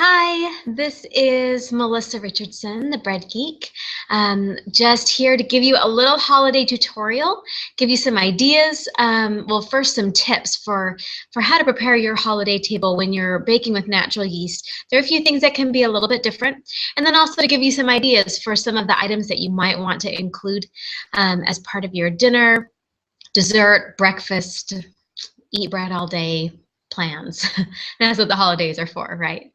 Hi, this is Melissa Richardson, the Bread Geek. Just here to give you a little holiday tutorial, give you some ideas. Well, first some tips for how to prepare your holiday table when you're baking with natural yeast. There are a few things that can be a little bit different, and then also to give you some ideas for some of the items that you might want to include as part of your dinner, dessert, breakfast, eat bread all day plans. That's what the holidays are for, right?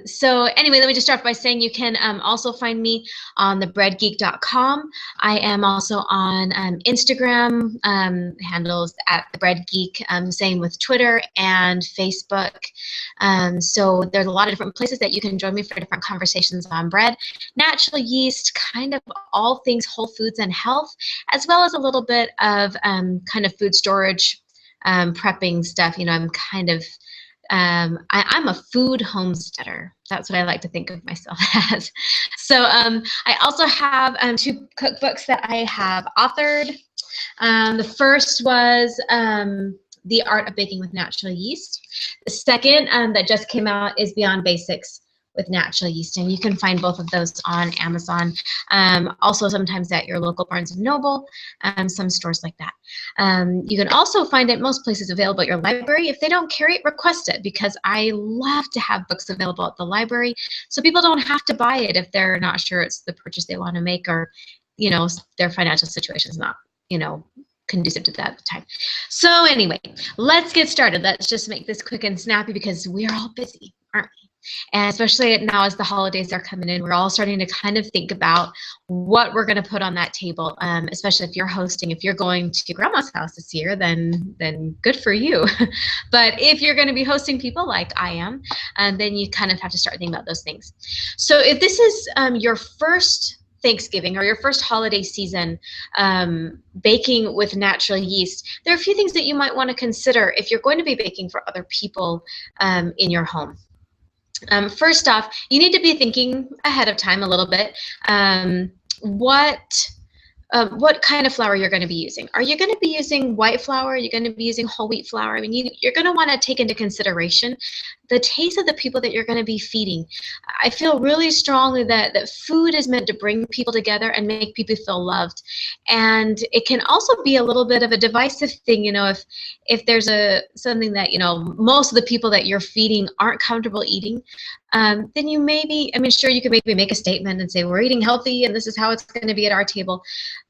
So anyway, let me just start by saying you can also find me on thebreadgeek.com. I am also on Instagram, handles at the Bread Geek, same with Twitter and Facebook. So there's a lot of different places that you can join me for different conversations on bread, natural yeast, kind of all things whole foods and health, as well as a little bit of kind of food storage, prepping stuff. You know, I'm kind of, I'm a food homesteader. That's what I like to think of myself as. So I also have two cookbooks that I have authored. The first was The Art of Baking with Natural Yeast. The second that just came out is Beyond Basics with Natural Yeast, and you can find both of those on Amazon. Also sometimes at your local Barnes & Noble, some stores like that. You can also find it most places available at your library. If they don't carry it, request it, because I love to have books available at the library so people don't have to buy it if they're not sure it's the purchase they want to make, or, you know, their financial situation is not, you know, conducive to that at the time. So anyway, let's get started. Let's just make this quick and snappy because we're all busy, aren't we? And especially now as the holidays are coming in, we're all starting to kind of think about what we're going to put on that table, especially if you're hosting. If you're going to grandma's house this year, then good for you. But if you're going to be hosting people like I am, then you kind of have to start thinking about those things. So if this is your first Thanksgiving or your first holiday season baking with natural yeast, there are a few things that you might want to consider if you're going to be baking for other people in your home. First off, you need to be thinking ahead of time a little bit. What kind of flour you're going to be using. Are you going to be using white flour? Are you going to be using whole wheat flour? I mean, you're going to want to take into consideration the taste of the people that you're going to be feeding. I feel really strongly that food is meant to bring people together and make people feel loved. And it can also be a little bit of a divisive thing, you know, if there's something that, you know, most of the people that you're feeding aren't comfortable eating, then you maybe, I mean, sure, you could maybe make a statement and say, we're eating healthy and this is how it's going to be at our table.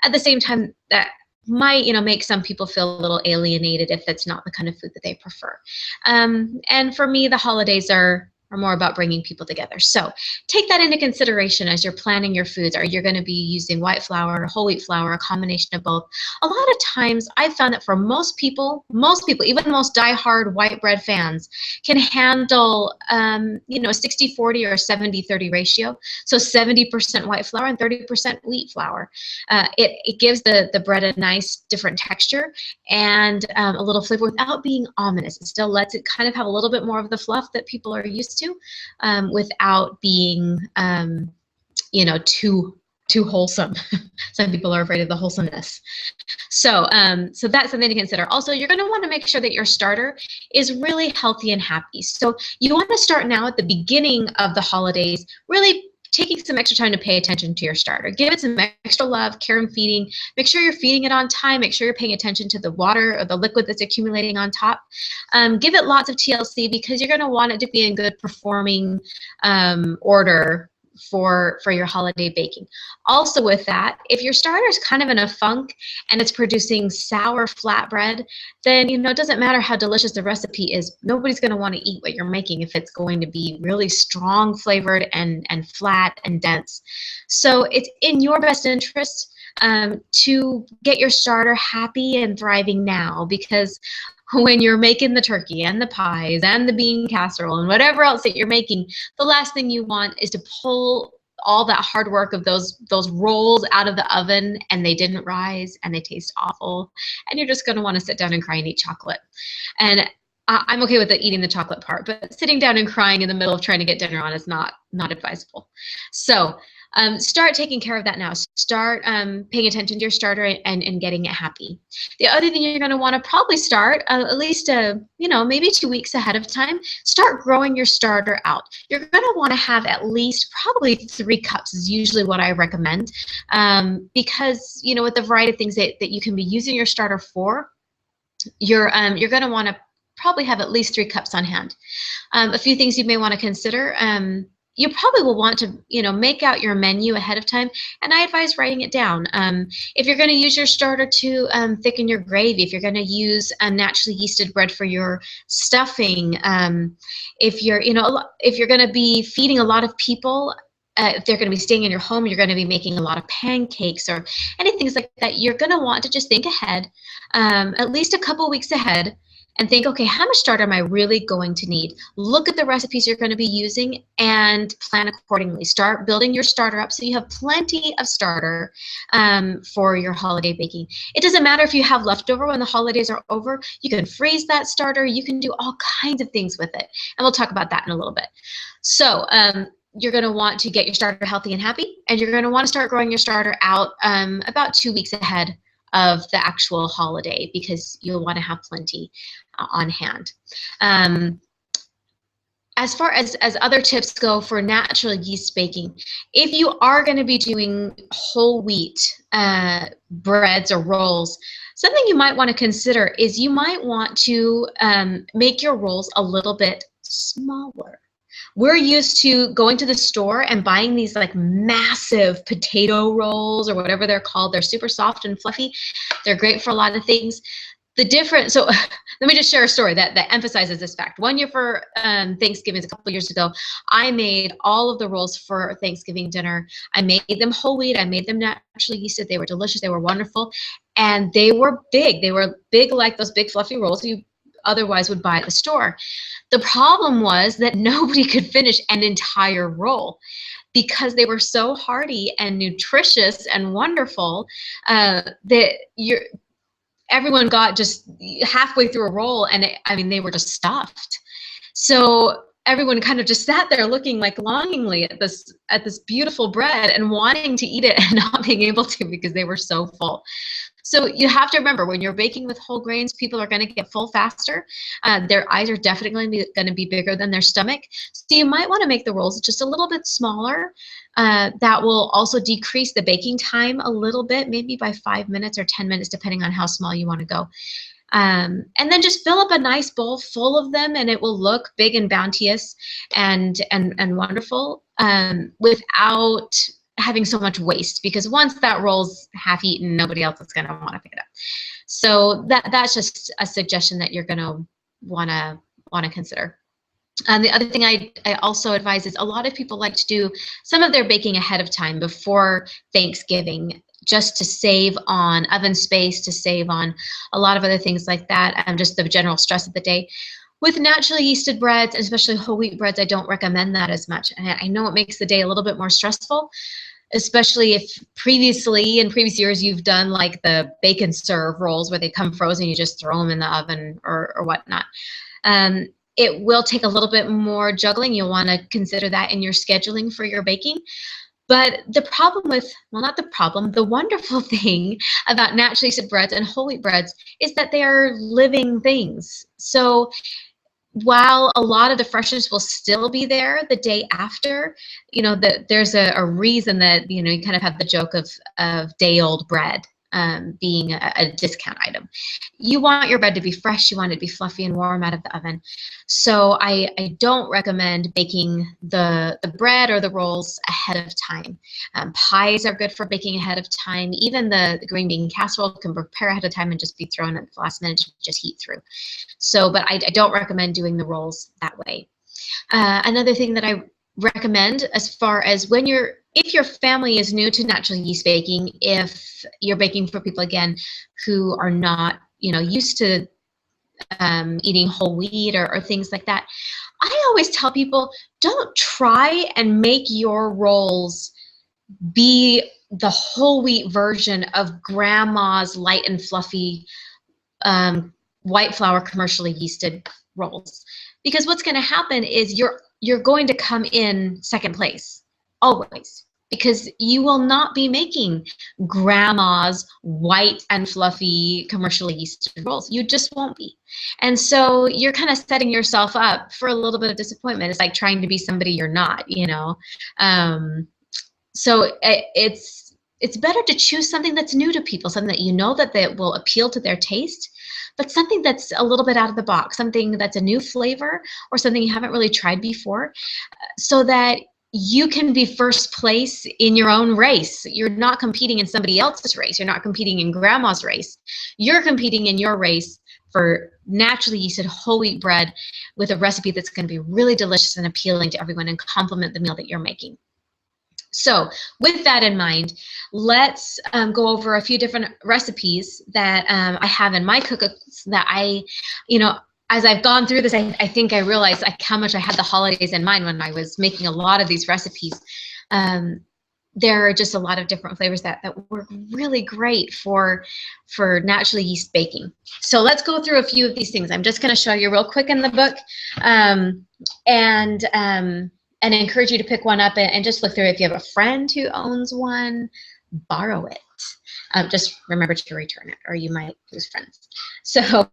At the same time, that might, you know, make some people feel a little alienated if it's not the kind of food that they prefer. And for me, the holidays are more about bringing people together. So take that into consideration as you're planning your foods. Are you going to be using white flour, whole wheat flour, a combination of both? A lot of times I've found that for most people, even the most diehard white bread fans, can handle, you know, a 60-40 or 70-30 ratio. So 70% white flour and 30% wheat flour. It gives the bread a nice different texture and a little flavor without being ominous. It still lets it kind of have a little bit more of the fluff that people are used to, without being, you know, too wholesome. Some people are afraid of the wholesomeness. So that's something to consider. Also, you're going to want to make sure that your starter is really healthy and happy. So you want to start now at the beginning of the holidays, really taking some extra time to pay attention to your starter. Give it some extra love, care and feeding. Make sure you're feeding it on time. Make sure you're paying attention to the water or the liquid that's accumulating on top. Give it lots of TLC because you're going to want it to be in good performing order for your holiday baking. Also with that, if your starter is kind of in a funk and it's producing sour flatbread, then, you know, it doesn't matter how delicious the recipe is. Nobody's going to want to eat what you're making if it's going to be really strong flavored and flat and dense. So it's in your best interest to get your starter happy and thriving now, because when you're making the turkey and the pies and the bean casserole and whatever else that you're making, the last thing you want is to pull all that hard work of those rolls out of the oven and they didn't rise and they taste awful, and you're just going to want to sit down and cry and eat chocolate. And I'm okay with eating the chocolate part, but sitting down and crying in the middle of trying to get dinner on is not advisable. So Start taking care of that now. Start paying attention to your starter and getting it happy. The other thing you're going to want to probably start at least, maybe 2 weeks ahead of time, start growing your starter out. You're going to want to have at least probably 3 cups is usually what I recommend, because, with the variety of things that you can be using your starter for, you're going to want to probably have at least 3 cups on hand. A few things you may want to consider. You probably will want to, make out your menu ahead of time, and I advise writing it down. If you're going to use your starter to thicken your gravy, if you're going to use naturally yeasted bread for your stuffing, if you're going to be feeding a lot of people, if they're going to be staying in your home, you're going to be making a lot of pancakes or anything like that, you're going to want to just think ahead, at least a couple weeks ahead, and think, okay, how much starter am I really going to need? Look at the recipes you're going to be using and plan accordingly. Start building your starter up so you have plenty of starter for your holiday baking. It doesn't matter if you have leftover when the holidays are over. You can freeze that starter. You can do all kinds of things with it. And we'll talk about that in a little bit. So you're going to want to get your starter healthy and happy, and you're going to want to start growing your starter out about 2 weeks ahead of the actual holiday, because you'll want to have plenty on hand. As far as other tips go for natural yeast baking, if you are going to be doing whole wheat breads or rolls, something you might want to consider is you might want to make your rolls a little bit smaller. We're used to going to the store and buying these like massive potato rolls or whatever they're called. They're super soft and fluffy. They're great for a lot of things. So let me just share a story that emphasizes this fact. One year for Thanksgiving, a couple years ago, I made all of the rolls for Thanksgiving dinner. I made them whole wheat. I made them naturally yeasted. They were delicious. They were wonderful. And they were big. They were big like those big fluffy rolls you otherwise would buy at the store. The problem was that nobody could finish an entire roll because they were so hearty and nutritious and wonderful that everyone got just halfway through a roll, and they were just stuffed. So everyone kind of just sat there looking like longingly at this beautiful bread and wanting to eat it and not being able to because they were so full. So you have to remember, when you're baking with whole grains, people are going to get full faster. Their eyes are definitely going to be bigger than their stomach. So you might want to make the rolls just a little bit smaller. That will also decrease the baking time a little bit, maybe by 5 minutes or 10 minutes, depending on how small you want to go. And then just fill up a nice bowl full of them, and it will look big and bounteous and wonderful without having so much waste, because once that roll's half eaten, nobody else is going to want to pick it up. So that's just a suggestion that you're going to want to consider. The other thing I also advise is a lot of people like to do some of their baking ahead of time before Thanksgiving, just to save on oven space, to save on a lot of other things like that, and just the general stress of the day. With naturally yeasted breads, especially whole wheat breads, I don't recommend that as much. And I know it makes the day a little bit more stressful, especially if in previous years you've done like the bake and serve rolls where they come frozen, you just throw them in the oven or whatnot. It will take a little bit more juggling. You'll want to consider that in your scheduling for your baking. But the wonderful thing about naturally yeasted breads and whole wheat breads is that they are living things. So while a lot of the freshness will still be there the day after, there's a reason that, you kind of have the joke of day-old bread being a discount item. You want your bread to be fresh. You want it to be fluffy and warm out of the oven. So I don't recommend baking the bread or the rolls ahead of time. Pies are good for baking ahead of time. Even the green bean casserole can prepare ahead of time and just be thrown at the last minute to just heat through. So, but I don't recommend doing the rolls that way. Another thing that I recommend, as far as if your family is new to natural yeast baking, if you're baking for people, again, who are not, used to eating whole wheat or things like that, I always tell people, don't try and make your rolls be the whole wheat version of grandma's light and fluffy white flour commercially yeasted rolls. Because what's going to happen is you're going to come in second place, always. because you will not be making grandma's white and fluffy commercially yeasted rolls. You just won't be. And so you're kind of setting yourself up for a little bit of disappointment. It's like trying to be somebody you're not, you know. So it's better to choose something that's new to people, something that you know that they will appeal to their taste, but something that's a little bit out of the box, something that's a new flavor or something you haven't really tried before, so that you can be first place in your own race. You're not competing in somebody else's race. You're not competing in grandma's race. You're competing in your race for naturally yeasted whole wheat bread with a recipe that's going to be really delicious and appealing to everyone and complement the meal that you're making. So with that in mind, let's go over a few different recipes that I have in my cookbooks that I, as I've gone through this, I think I realized like how much I had the holidays in mind when I was making a lot of these recipes. There are just a lot of different flavors that work really great for naturally yeast baking. So let's go through a few of these things. I'm just going to show you real quick in the book, and encourage you to pick one up and just look through it. If you have a friend who owns one, borrow it. Just remember to return it, or you might lose friends. So,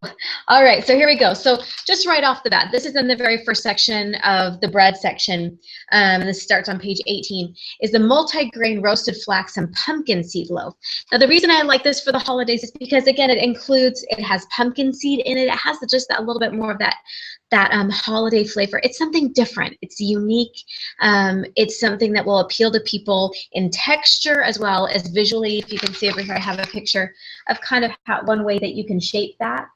all right, so here we go. So just right off the bat, this is in the very first section of the bread section. This starts on page 18, is the multi-grain roasted flax and pumpkin seed loaf. Now, the reason I like this for the holidays is because, again, it has pumpkin seed in it. It has just that little bit more of that holiday flavor. It's something different. It's unique. It's something that will appeal to people in texture as well as visually. If you can see over here, I have a picture of kind of one way that you can shape that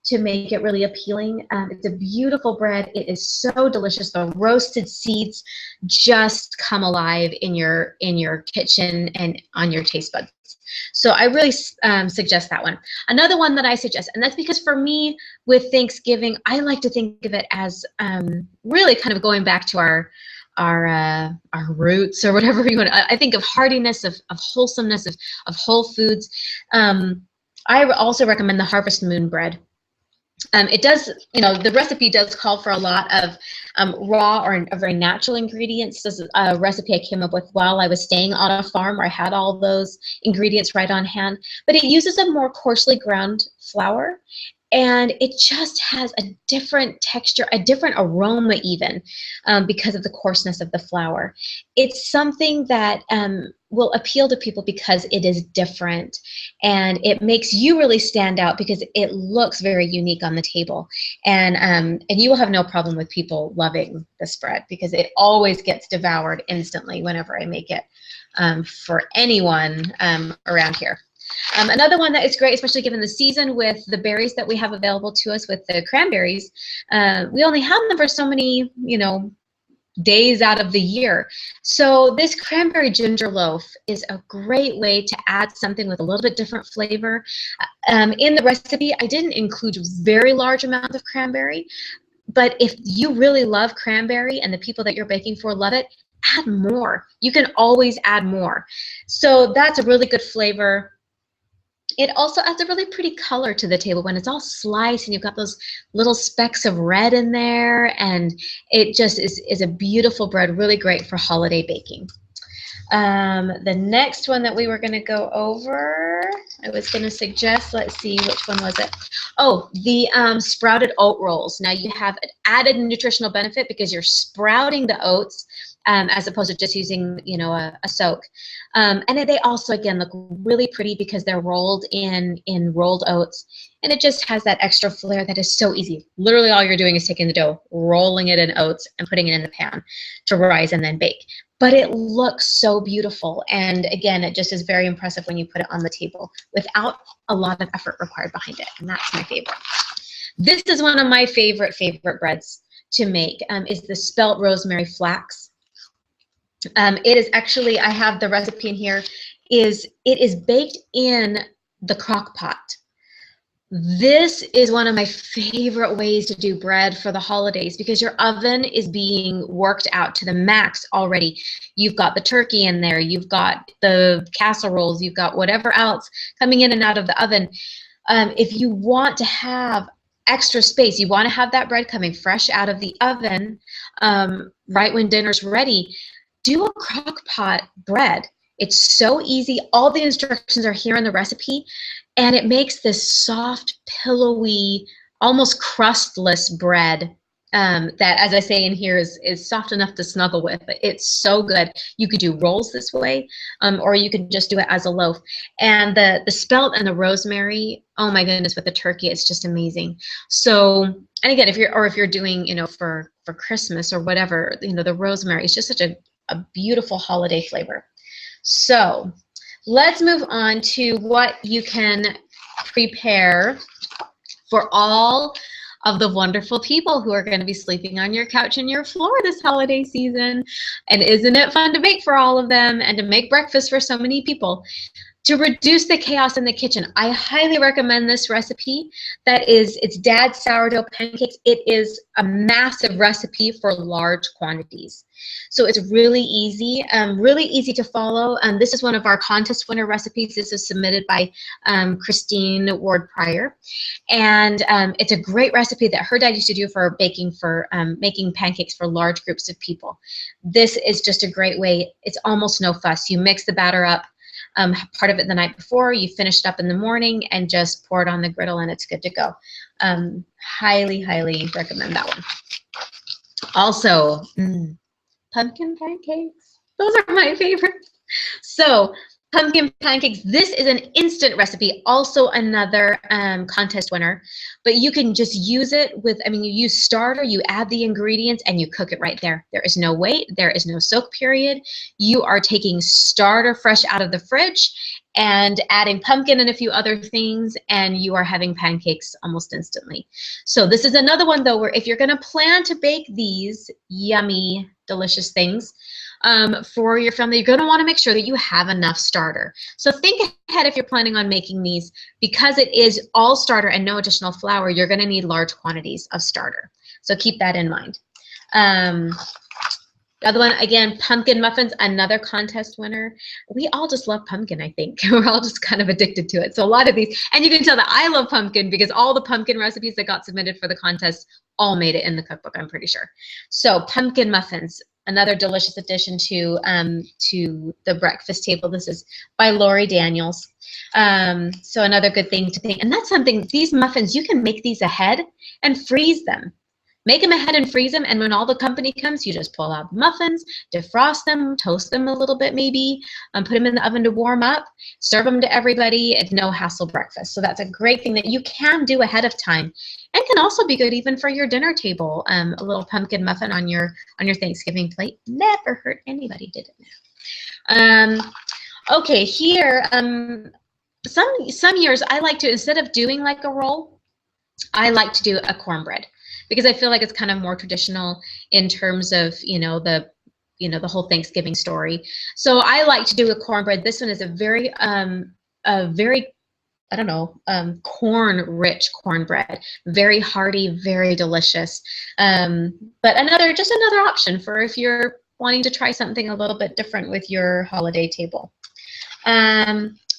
to make it really appealing. It's a beautiful bread. It is so delicious. The roasted seeds just come alive in your kitchen and on your taste buds. So I really suggest that one. Another one that I suggest, and that's because for me with Thanksgiving, I like to think of it as really kind of going back to our roots, or whatever you want. I think of heartiness, of wholesomeness, of whole foods. I also recommend the Harvest Moon bread. It does, the recipe does call for a lot of raw or very natural ingredients. This is a recipe I came up with while I was staying on a farm where I had all those ingredients right on hand. But it uses a more coarsely ground flour, and it just has a different texture, a different aroma even, because of the coarseness of the flour. It's something that will appeal to people because it is different, and it makes you really stand out because it looks very unique on the table. And you will have no problem with people loving this bread because it always gets devoured instantly whenever I make it for anyone around here. Another one that is great, especially given the season with the berries that we have available to us with the cranberries. We only have them for so many, days out of the year. So this cranberry ginger loaf is a great way to add something with a little bit different flavor. In the recipe, I didn't include very large amounts of cranberry, but if you really love cranberry and the people that you're baking for love it, add more. You can always add more. So that's a really good flavor. It also adds a really pretty color to the table when it's all sliced and you've got those little specks of red in there, and it just is a beautiful bread, really great for holiday baking. The next one that we were going to go over, I was going to suggest, let's see, which one was it? Oh, the sprouted oat rolls. Now you have an added nutritional benefit because you're sprouting the oats as opposed to just using, a soak. And they also, again, look really pretty because they're rolled in rolled oats. And it just has that extra flair that is so easy. Literally all you're doing is taking the dough, rolling it in oats, and putting it in the pan to rise and then bake. But it looks so beautiful. And again, it just is very impressive when you put it on the table without a lot of effort required behind it. And that's my favorite. This is one of my favorite breads to make, is the spelt rosemary flax. It is actually, I have the recipe in here, it is baked in the crock pot. This is one of my favorite ways to do bread for the holidays because your oven is being worked out to the max already. You've got the turkey in there, you've got the casseroles, you've got whatever else coming in and out of the oven. If you want to have extra space, you want to have that bread coming fresh out of the oven right when dinner's ready, do a crock pot bread. It's so easy. All the instructions are here in the recipe, and it makes this soft, pillowy, almost crustless bread that, as I say in here, is soft enough to snuggle with. It's so good. You could do rolls this way, or you could just do it as a loaf. And the spelt and the rosemary, oh my goodness, with the turkey, it's just amazing. So, and again, if you're doing, for Christmas or whatever, the rosemary is just such a beautiful holiday flavor. So let's move on to what you can prepare for all of the wonderful people who are going to be sleeping on your couch and your floor this holiday season. And isn't it fun to bake for all of them and to make breakfast for so many people? To reduce the chaos in the kitchen, I highly recommend this recipe. It's Dad's sourdough pancakes. It is a massive recipe for large quantities. So it's really easy to follow. This is one of our contest winner recipes. This is submitted by Christine Ward Pryor. And it's a great recipe that her dad used to do for making pancakes for large groups of people. This is just a great way. It's almost no fuss. You mix the batter up. Part of it the night before, you finish it up in the morning and just pour it on the griddle and it's good to go. Highly, highly recommend that one. Also, pumpkin pancakes. Those are my favorites. So pumpkin pancakes, this is an instant recipe, also another contest winner, but you can just use it with, you use starter, you add the ingredients and you cook it right there. There is no wait, there is no soak period. You are taking starter fresh out of the fridge and adding pumpkin and a few other things, and you are having pancakes almost instantly. So this is another one though, where if you're gonna plan to bake these yummy, delicious things, for your family, you're going to want to make sure that you have enough starter. So think ahead if you're planning on making these. Because it is all starter and no additional flour, you're going to need large quantities of starter. So keep that in mind. The other one, again, pumpkin muffins, another contest winner. We all just love pumpkin, I think. We're all just kind of addicted to it. So a lot of these, and you can tell that I love pumpkin because all the pumpkin recipes that got submitted for the contest all made it in the cookbook, I'm pretty sure. So pumpkin muffins, another delicious addition to the breakfast table. This is by Lori Daniels. So another good thing to think. And that's something, these muffins, you can make these ahead and freeze them. Make them ahead and freeze them, and when all the company comes, you just pull out the muffins, defrost them, toast them a little bit maybe, put them in the oven to warm up, serve them to everybody. It's no hassle breakfast. So that's a great thing that you can do ahead of time, and can also be good even for your dinner table. A little pumpkin muffin on your Thanksgiving plate never hurt anybody, did it? Okay, here, some years I like to, instead of doing like a roll, I like to do a cornbread, because I feel like it's kind of more traditional in terms of, the whole Thanksgiving story. So I like to do a cornbread. This one is a very, corn-rich cornbread. Very hearty, very delicious. But just another option for if you're wanting to try something a little bit different with your holiday table.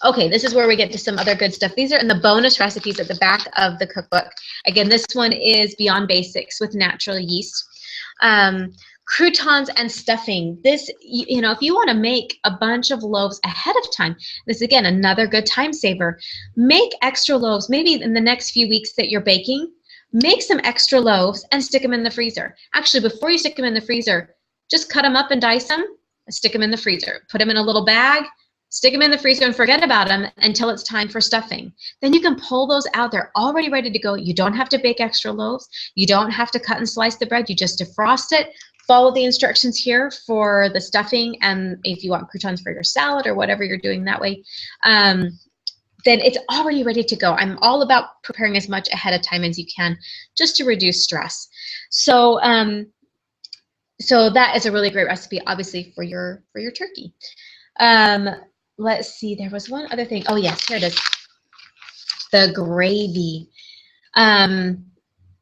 Okay, this is where we get to some other good stuff. These are in the bonus recipes at the back of the cookbook. Again, this one is Beyond Basics with Natural Yeast. Croutons and stuffing. This, if you want to make a bunch of loaves ahead of time, this is, again, another good time saver. Make extra loaves. Maybe in the next few weeks that you're baking, make some extra loaves and stick them in the freezer. Actually, before you stick them in the freezer, just cut them up and dice them, stick them in the freezer. Put them in a little bag, stick them in the freezer and forget about them until it's time for stuffing. Then you can pull those out. They're already ready to go. You don't have to bake extra loaves. You don't have to cut and slice the bread. You just defrost it. Follow the instructions here for the stuffing, and if you want croutons for your salad or whatever you're doing that way, then it's already ready to go. I'm all about preparing as much ahead of time as you can just to reduce stress. So so that is a really great recipe, obviously, for your turkey. Let's see, there was one other thing. Oh yes, here it is. The gravy.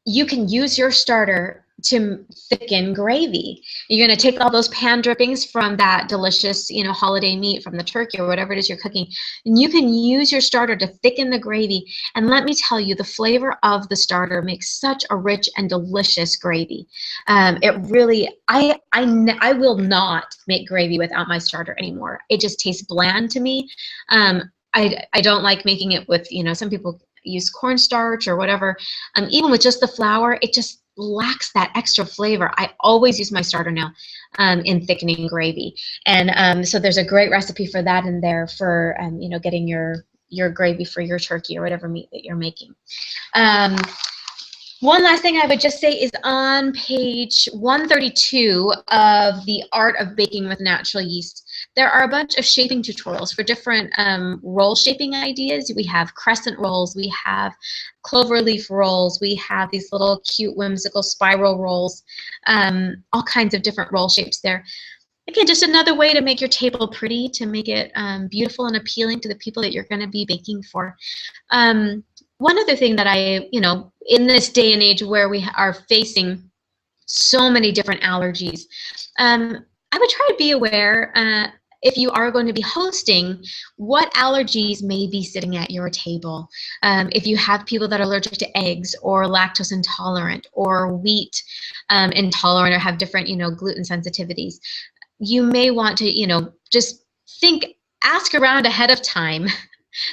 You can use your starter to thicken gravy. You're going to take all those pan drippings from that delicious, holiday meat from the turkey or whatever it is you're cooking, and you can use your starter to thicken the gravy. And let me tell you, the flavor of the starter makes such a rich and delicious gravy. It really, I will not make gravy without my starter anymore. It just tastes bland to me. I don't like making it with, some people use cornstarch or whatever. Even with just the flour, it just lacks that extra flavor. I always use my starter now in thickening gravy. And so there's a great recipe for that in there for, getting your gravy for your turkey or whatever meat that you're making. One last thing I would just say is on page 132 of The Art of Baking with Natural Yeast, there are a bunch of shaping tutorials for different roll shaping ideas. We have crescent rolls, we have cloverleaf rolls, we have these little cute whimsical spiral rolls, all kinds of different roll shapes there. Again, just another way to make your table pretty, to make it beautiful and appealing to the people that you're going to be baking for. One other thing that in this day and age where we are facing so many different allergies, I would try to be aware if you are going to be hosting, what allergies may be sitting at your table. If you have people that are allergic to eggs or lactose intolerant or wheat intolerant or have different, gluten sensitivities, you may want to, just ask around ahead of time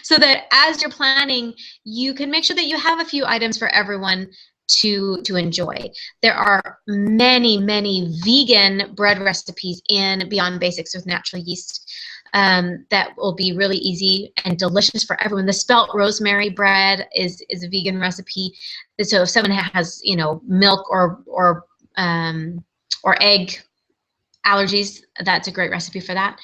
so that as you're planning, you can make sure that you have a few items for everyone to enjoy. There are many, many vegan bread recipes in Beyond Basics with Natural Yeast that will be really easy and delicious for everyone. The spelt rosemary bread is a vegan recipe. So if someone has, milk or egg allergies, that's a great recipe for that.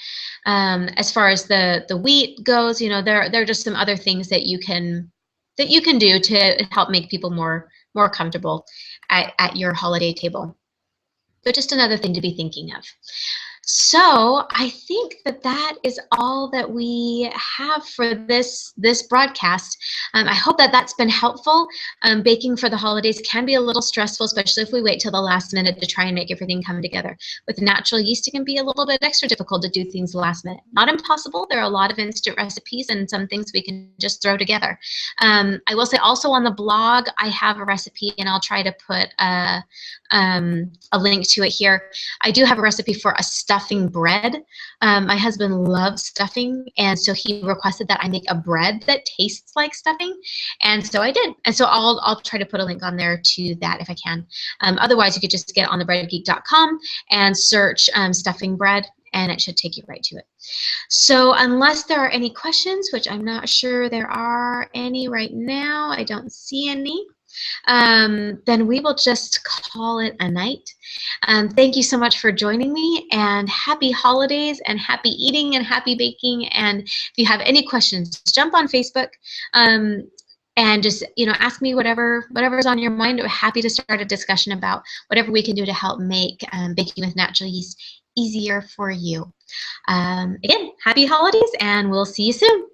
As far as the wheat goes, there are just some other things that you can do to help make people more comfortable at your holiday table. So just another thing to be thinking of. So I think that is all that we have for this broadcast. I hope that that's been helpful. Baking for the holidays can be a little stressful, especially if we wait till the last minute to try and make everything come together. With natural yeast, it can be a little bit extra difficult to do things last minute. Not impossible. There are a lot of instant recipes and some things we can just throw together. I will say also on the blog, I have a recipe, and I'll try to put a link to it here. I do have a recipe for a stuffing bread. My husband loves stuffing, and so he requested that I make a bread that tastes like stuffing, and so I did. And so I'll try to put a link on there to that if I can. Otherwise, you could just get on thebreadgeek.com and search stuffing bread, and it should take you right to it. So unless there are any questions, which I'm not sure there are any right now, I don't see any. Then we will just call it a night. Thank you so much for joining me, and happy holidays and happy eating and happy baking. And if you have any questions, jump on Facebook and just ask me whatever's on your mind. We're happy to start a discussion about whatever we can do to help make baking with natural yeast easier for you. Again, happy holidays, and we'll see you soon.